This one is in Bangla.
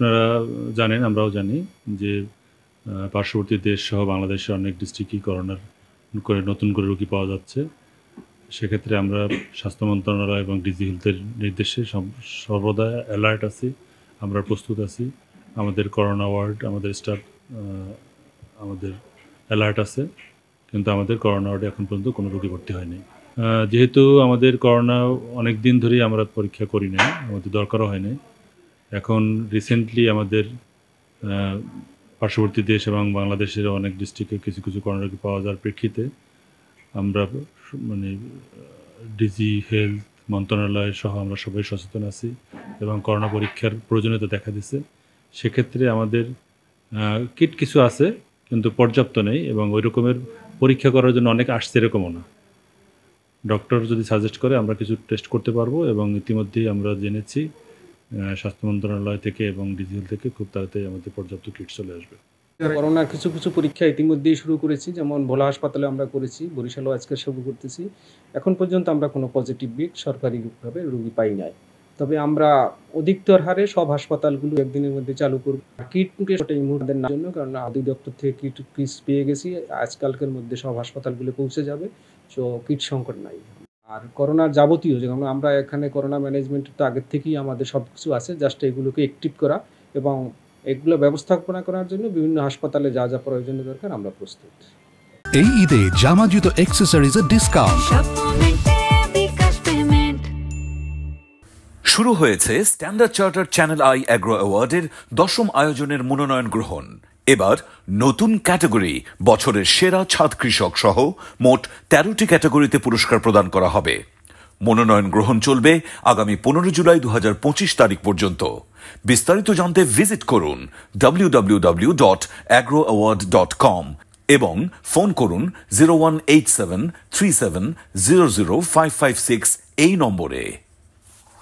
আপনারা জানেন, আমরাও জানি যে পার্শ্ববর্তী দেশ সহ বাংলাদেশের অনেক ডিস্ট্রিক্টই করোনার করে নতুন করে রোগী পাওয়া যাচ্ছে। সেক্ষেত্রে আমরা স্বাস্থ্য মন্ত্রণালয় এবং ডিজি হেলথের নির্দেশে সর্বদা অ্যালার্ট আছি, আমরা প্রস্তুত আছি। আমাদের করোনা ওয়ার্ড, আমাদের স্টাফ আমাদের অ্যালার্ট আছে, কিন্তু আমাদের করোনা ওয়ার্ডে এখন পর্যন্ত কোনো রোগী ভর্তি হয়নি। যেহেতু আমাদের করোনা অনেক দিন ধরেই আমরা পরীক্ষা করি নাই, আমাদের দরকারও হয় নাই। এখন রিসেন্টলি আমাদের পার্শ্ববর্তী দেশ এবং বাংলাদেশের অনেক ডিস্ট্রিক্টে কিছু কিছু করোনা রোগী পাওয়া যাওয়ার প্রেক্ষিতে আমরা মানে ডিজি হেলথ মন্ত্রণালয় সহ আমরা সবাই সচেতন আছি এবং করোনা পরীক্ষার প্রয়োজনীয়তা দেখা দিচ্ছে। সেক্ষেত্রে আমাদের কিট কিছু আছে, কিন্তু পর্যাপ্ত নেই এবং ওই রকমের পরীক্ষা করার জন্য অনেক আসছে এরকমও না। ডক্টর যদি সাজেস্ট করে আমরা কিছু টেস্ট করতে পারবো এবং ইতিমধ্যেই আমরা জেনেছি স্বাস্থ্য মন্ত্রণালয় থেকে এবং ডিজিটাল থেকে খুব তাড়াতাড়ি আমাদের পর্যাপ্ত কিট চলে আসবে। করোনার কিছু কিছু পরীক্ষা ইতিমধ্যেই শুরু করেছি, যেমন ভোলা হাসপাতালে আমরা করেছি, বরিশালও আজকে শুরু করতেছি। এখন পর্যন্ত আমরা কোনো পজিটিভ বিট সরকারিভাবে রোগী পাই নাই, তবে আমরা অধিকতর হারে সব হাসপাতালগুলো একদিনের মধ্যে চালু করব। কিটকে এই মুহূর্তের জন্য, কারণ অধিদপ্তর থেকে কিট পেয়ে গেছি, আজকালকের মধ্যে সব হাসপাতালগুলো পৌঁছে যাবে, সো কিট সংকট নাই। আর করোনার যাবতীয় যেমন আমরা এখানে করোনা ম্যানেজমেন্ট তো আগের থেকেই আমাদের সব কিছু আছে, জাস্ট এগুলোকে অ্যাক্টিভ করা এবং এগুলো ব্যবস্থাপনা করার জন্য বিভিন্ন হাসপাতালে যা যা প্রয়োজনীয় দরকার আমরা প্রস্তুত। এই ঈদে জামা জুতো অ্যাক্সেসরিজের ডিসকাউন্ট শুরু হয়েছে Standard Chartered Channel I agro অ্যাওয়ার্ডের 10ম আয়োজনের মনোনয়ন গ্রহণ। এবার নতুন ক্যাটাগরি বছরের সেরা ছাদ কৃষক সহ মোট 13টি ক্যাটাগরিতে পুরস্কার প্রদান করা হবে। মনোনয়ন গ্রহণ চলবে আগামী 15 জুলাই 2025 তারিখ পর্যন্ত। বিস্তারিত জানতে ভিজিট করুন www.agroaward.com এবং ফোন করুন 018737000556 এই নম্বরে।